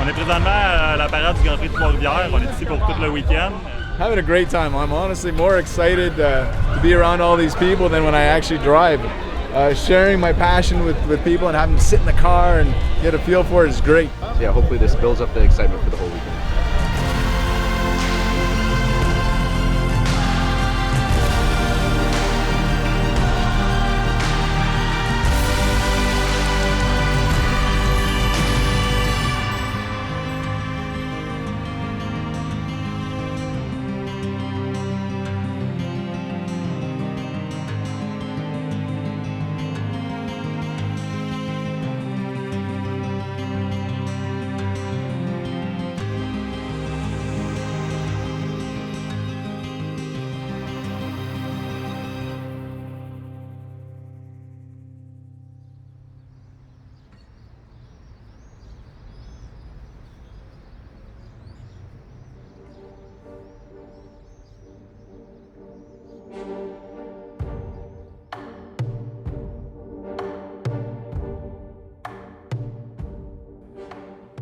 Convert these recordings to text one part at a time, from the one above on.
On est présentement à la parade du Grand Prix de Trois-Rivières. On est ici pour tout le week-end. Having a great time. I'm honestly more excited to be around all these people than when I actually drive. Sharing my passion with people and having them sit in the car and get a feel for it is great. Yeah, hopefully this builds up the excitement for the whole weekend.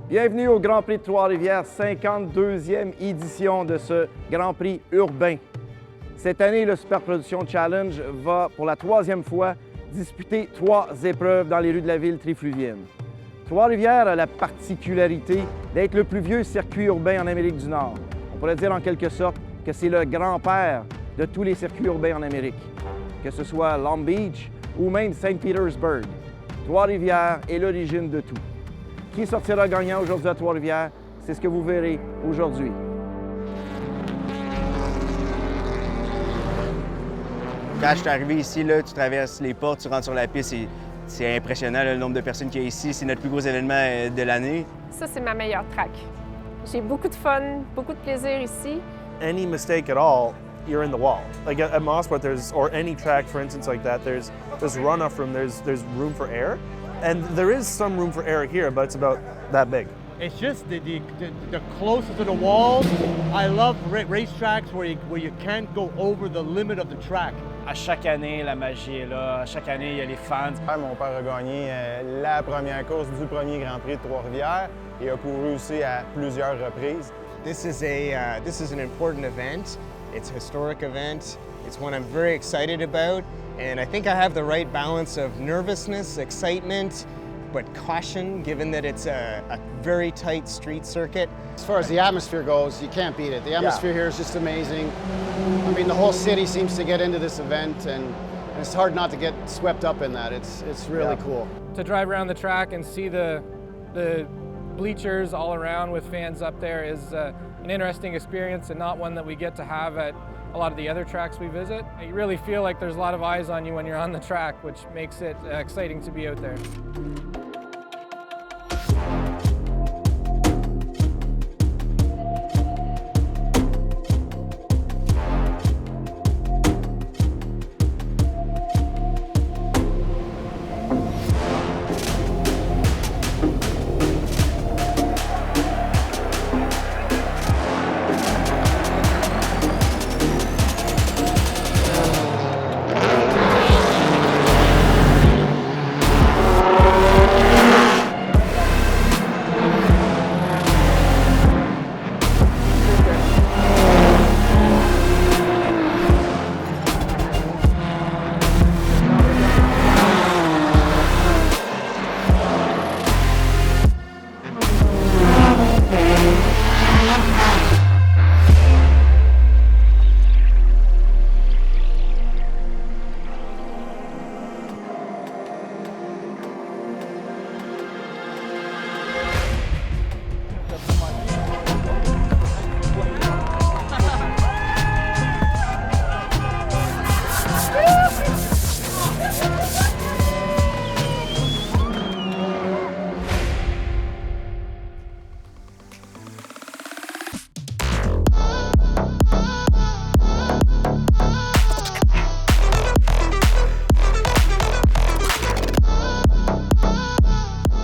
Bienvenue au Grand Prix de Trois-Rivières, 52e édition de ce Grand Prix urbain. Cette année, le Superproduction Challenge va pour la 3e fois disputer 3 épreuves dans les rues de la ville trifluvienne. Trois-Rivières a la particularité d'être le plus vieux circuit urbain en Amérique du Nord. On pourrait dire en quelque sorte que c'est le grand-père de tous les circuits urbains en Amérique, que ce soit Long Beach ou même Saint Petersburg. Trois-Rivières est l'origine de tout. Qui sortira gagnant aujourd'hui à Trois-Rivières? C'est ce que vous verrez aujourd'hui. Quand je suis arrivé ici, là, tu traverses les portes, tu rentres sur la piste, c'est impressionnant le nombre de personnes qu'il y a ici. C'est notre plus gros événement de l'année. Ça, c'est ma meilleure track. J'ai beaucoup de fun, beaucoup de plaisir ici. Any mistake at all, you're in the wall. Like at Mosport, or any track, for instance, like that, there's runoff room, there's room for air. And there is some room for error here, but it's about that big. It's just the closest to the wall. I love racetracks where you can't go over the limit of the track. À chaque année, la magie est là. À chaque année, il y a les fans. Mon père a gagné la première course du premier Grand Prix de Trois-Rivières et a couru aussi à plusieurs reprises. This is an important event. It's a historic event. It's one I'm very excited about. And I think I have the right balance of nervousness, excitement, but caution, given that it's a very tight street circuit. As far as the atmosphere goes, you can't beat it. The atmosphere here is just amazing. I mean, the whole city seems to get into this event, and it's hard not to get swept up in that. It's really cool. To drive around the track and see the bleachers all around with fans up there is an interesting experience and not one that we get to have at a lot of the other tracks we visit. You really feel like there's a lot of eyes on you when you're on the track, which makes it exciting to be out there.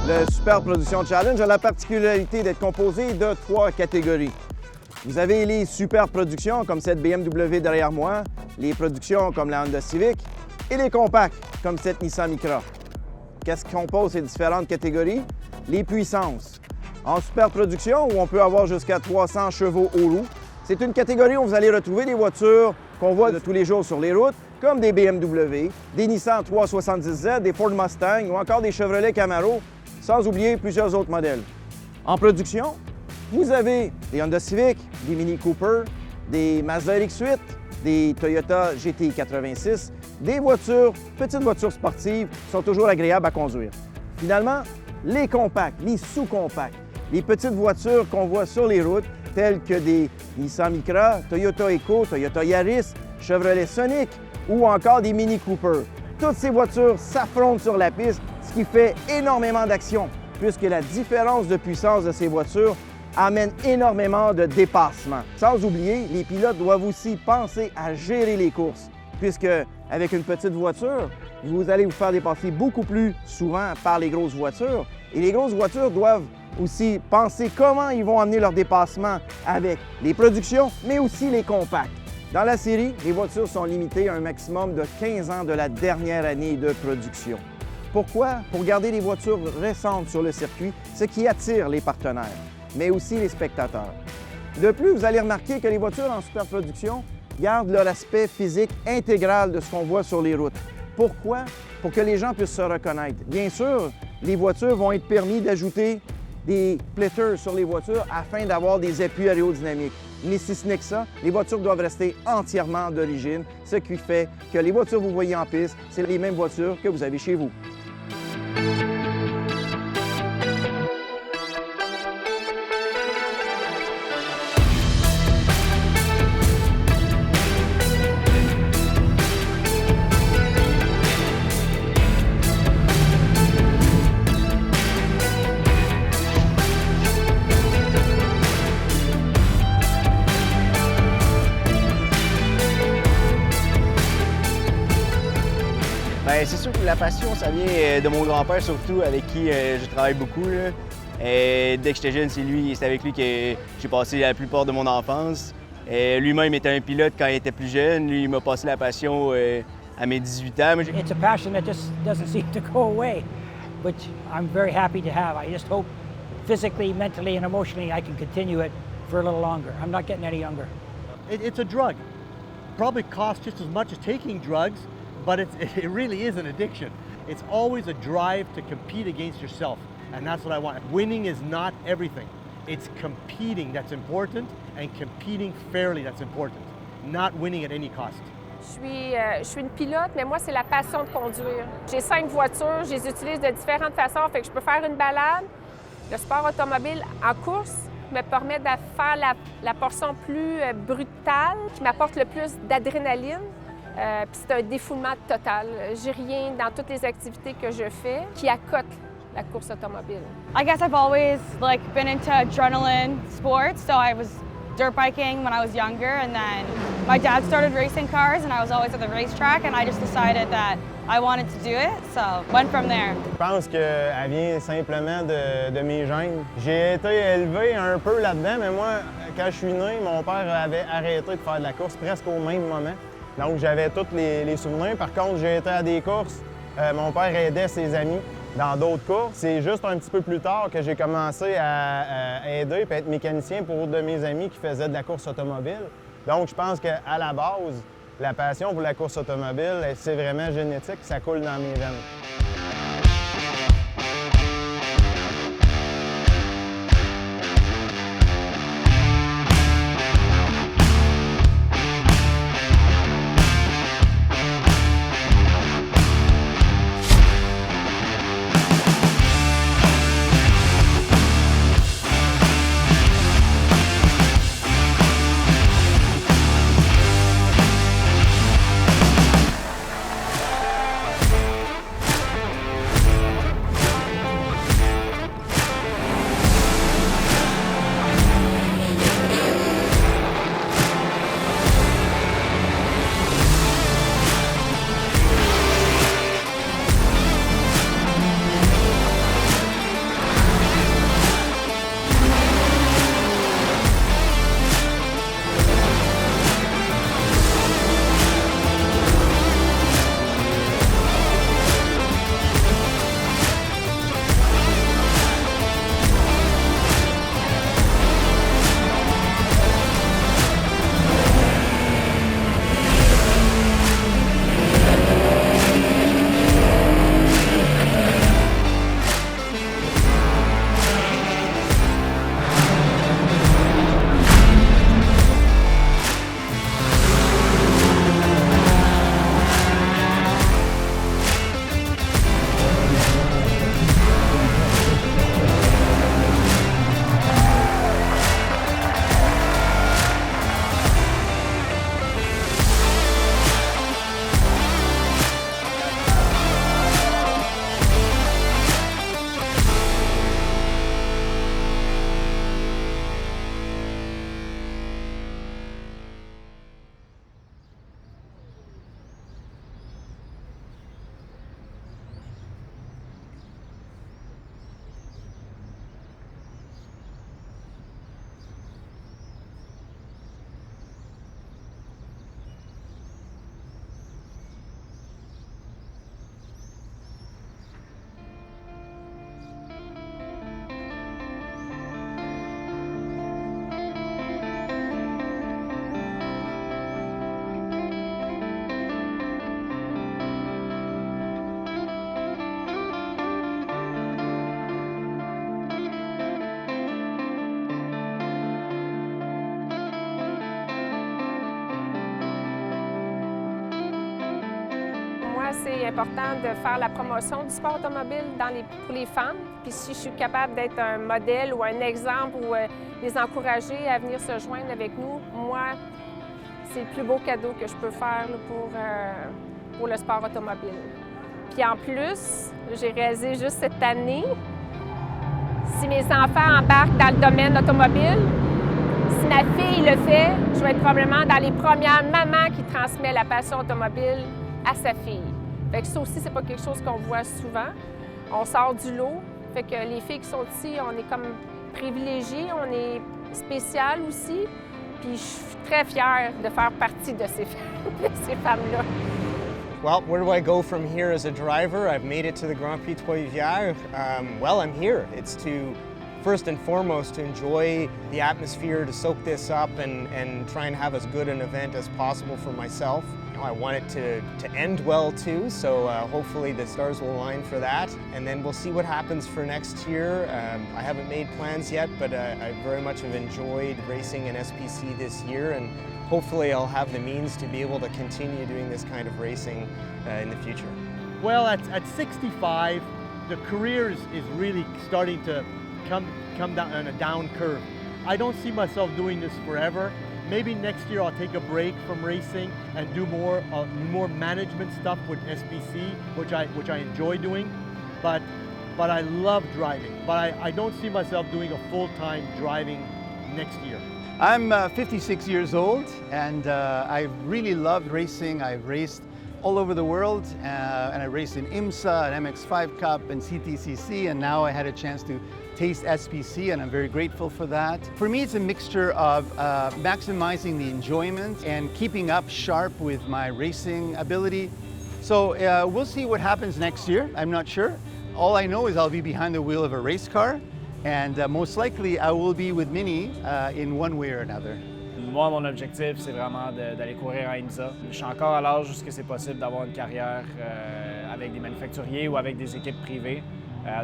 Le Superproduction Challenge a la particularité d'être composé de 3 catégories. Vous avez les super productions comme cette BMW derrière moi, les productions comme la Honda Civic et les compacts comme cette Nissan Micra. Qu'est-ce qui compose ces différentes catégories? Les puissances. En super production, où on peut avoir jusqu'à 300 chevaux au loup, c'est une catégorie où vous allez retrouver des voitures qu'on voit de tous les jours sur les routes, comme des BMW, des Nissan 370Z, des Ford Mustang ou encore des Chevrolet Camaro, sans oublier plusieurs autres modèles. En production, vous avez des Honda Civic, des Mini Cooper, des Mazda RX-8, des Toyota GTI 86, des voitures, petites voitures sportives, qui sont toujours agréables à conduire. Finalement, les compacts, les sous-compacts, les petites voitures qu'on voit sur les routes, telles que des Nissan Micra, Toyota Eco, Toyota Yaris, Chevrolet Sonic ou encore des Mini Cooper. Toutes ces voitures s'affrontent sur la piste, ce qui fait énormément d'action, puisque la différence de puissance de ces voitures amène énormément de dépassements. Sans oublier, les pilotes doivent aussi penser à gérer les courses, puisque avec une petite voiture, vous allez vous faire dépasser beaucoup plus souvent par les grosses voitures. Et les grosses voitures doivent aussi penser comment ils vont amener leur dépassement avec les productions, mais aussi les compacts. Dans la série, les voitures sont limitées à un maximum de 15 ans de la dernière année de production. Pourquoi? Pour garder les voitures récentes sur le circuit, ce qui attire les partenaires, mais aussi les spectateurs. De plus, vous allez remarquer que les voitures en superproduction gardent leur aspect physique intégral de ce qu'on voit sur les routes. Pourquoi? Pour que les gens puissent se reconnaître. Bien sûr, les voitures vont être permis d'ajouter des splitters sur les voitures afin d'avoir des appuis aérodynamiques. Mais si ce n'est que ça, les voitures doivent rester entièrement d'origine, ce qui fait que les voitures que vous voyez en piste, c'est les mêmes voitures que vous avez chez vous. C'est sûr que la passion, ça vient de mon grand-père surtout, avec qui je travaille beaucoup. Là. Dès que j'étais jeune, c'est avec lui que j'ai passé la plupart de mon enfance. Lui-même était un pilote quand il était plus jeune. Lui, il m'a passé la passion à mes 18 ans. It's a passion that just doesn't seem to go away, which I'm very happy to have. I just hope physically, mentally, and emotionally I can continue it for a little longer. I'm not getting any younger. It's a drug. Probably costs just as much as taking drugs, but it really is an addiction. It's always a drive to compete against yourself, and that's what I want. Winning is not everything. It's competing that's important, and competing fairly that's important, not winning at any cost. Je suis une pilote, mais moi, c'est la passion de conduire. J'ai 5 voitures, je les utilise de différentes façons, fait que je peux faire une balade. Le sport automobile en course me permet de faire la portion plus brutale, qui m'apporte le plus d'adrénaline. Puis c'est un défoulement total. J'ai rien dans toutes les activités que je fais qui accote la course automobile. I guess I've always been into adrenaline sports, so I was dirt biking when I was younger, and then my dad started racing cars, and I was always at the racetrack, and I just decided that I wanted to do it, so went from there. Je pense qu'elle vient simplement de mes gènes. J'ai été élevé un peu là-dedans, mais moi, quand je suis né, mon père avait arrêté de faire de la course presque au même moment. Donc, j'avais tous les souvenirs. Par contre, j'ai été à des courses. Mon père aidait ses amis dans d'autres courses. C'est juste un petit peu plus tard que j'ai commencé à aider et être mécanicien pour de mes amis qui faisaient de la course automobile. Donc, je pense qu'à la base, la passion pour la course automobile, c'est vraiment génétique. Ça coule dans mes veines. c'est important de faire la promotion du sport automobile pour les femmes. Puis si je suis capable d'être un modèle ou un exemple ou les encourager à venir se joindre avec nous, moi, c'est le plus beau cadeau que je peux faire là, pour le sport automobile. Puis en plus, j'ai réalisé juste cette année, si mes enfants embarquent dans le domaine automobile, si ma fille le fait, je vais être probablement dans les premières mamans qui transmet la passion automobile à sa fille. Fait que ça aussi, c'est pas quelque chose qu'on voit souvent. On sort du lot. Fait que les filles qui sont ici, on est comme privilégiées, on est spéciales aussi. Puis je suis très fière de faire partie de ces femmes-là. Well, where do I go from here as a driver? I've made it to the Grand Prix Trois-Rivières. Well, I'm here. It's to, first and foremost, to enjoy the atmosphere, to soak this up and try and have as good an event as possible for myself. I want it to end well too, so hopefully the stars will align for that. And then we'll see what happens for next year. I haven't made plans yet, but I very much have enjoyed racing in SPC this year, and hopefully I'll have the means to be able to continue doing this kind of racing in the future. Well, at 65, the career is really starting to come down on a down curve. I don't see myself doing this forever. Maybe next year I'll take a break from racing and do more management stuff with SPC, which I enjoy doing. But I love driving. But I don't see myself doing a full-time driving next year. I'm 56 years old, and I've really loved racing. I've raced all over the world, and I raced in IMSA, and MX5 Cup, and CTCC, and now I had a chance to taste SPC, and I'm very grateful for that. For me, it's a mixture of maximizing the enjoyment and keeping up sharp with my racing ability. So we'll see what happens next year. I'm not sure. All I know is I'll be behind the wheel of a race car, and most likely I will be with Minnie in one way or another. Moi, mon objectif, c'est vraiment d'aller courir à IMSA. Je suis encore à l'âge où c'est possible d'avoir une carrière avec des manufacturiers ou avec des équipes privées.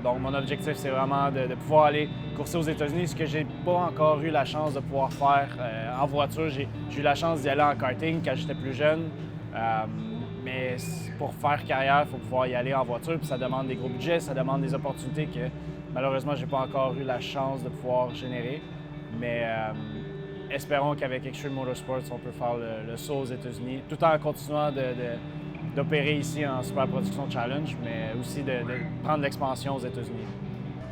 Donc, mon objectif, c'est vraiment de pouvoir aller courser aux États-Unis, ce que j'ai pas encore eu la chance de pouvoir faire en voiture. J'ai eu la chance d'y aller en karting quand j'étais plus jeune. Mais pour faire carrière, il faut pouvoir y aller en voiture, puis ça demande des gros budgets, ça demande des opportunités que malheureusement, j'ai pas encore eu la chance de pouvoir générer. Mais espérons qu'avec Extreme Motorsports, on peut faire le saut aux États-Unis, tout en continuant d'opérer ici en Super Production Challenge, mais aussi de prendre l'expansion aux États-Unis.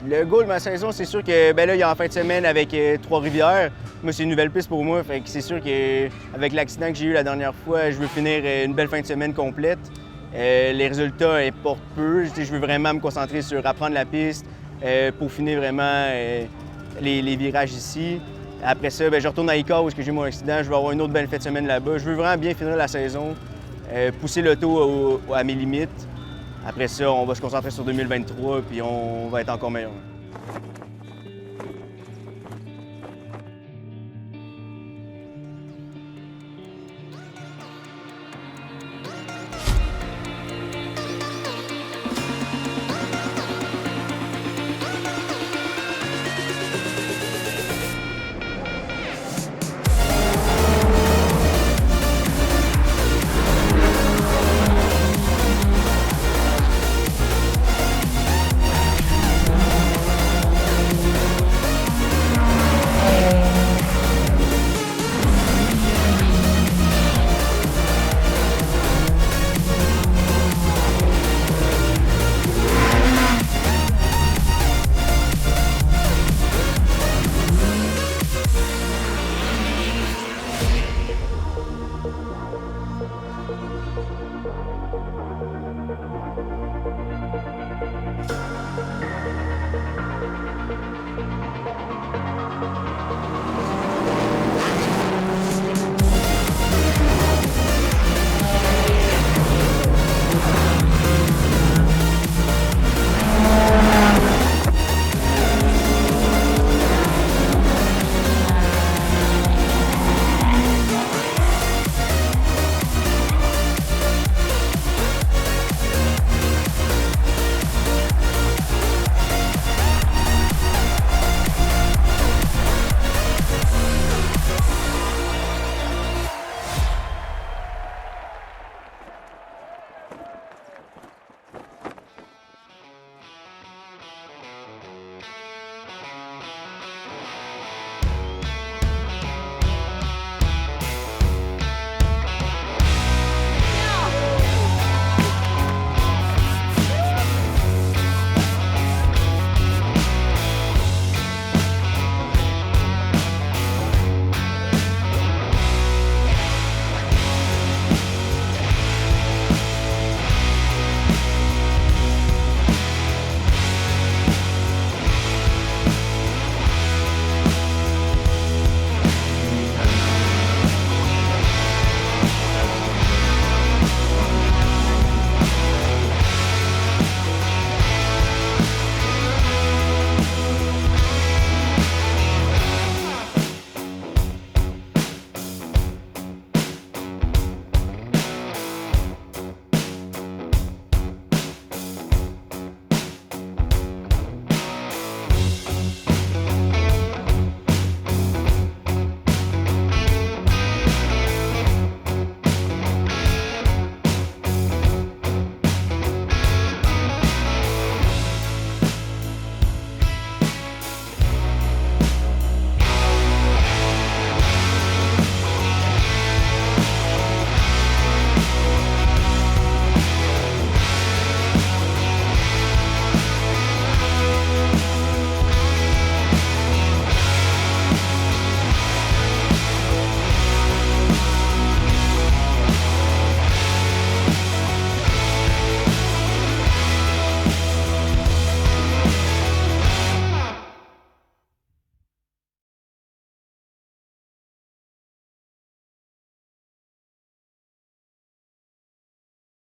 Le goal de ma saison, c'est sûr que là, il y a en fin de semaine avec Trois-Rivières. Moi, c'est une nouvelle piste pour moi, fait que c'est sûr qu'avec l'accident que j'ai eu la dernière fois, je veux finir une belle fin de semaine complète. Les résultats importent peu. Je veux vraiment me concentrer sur apprendre la piste, peaufiner vraiment les virages ici. Après ça, je retourne à ICAR où j'ai eu mon accident. Je vais avoir une autre belle fin de semaine là-bas. Je veux vraiment bien finir la saison, pousser l'auto à mes limites. Après ça, on va se concentrer sur 2023 puis on va être encore meilleur.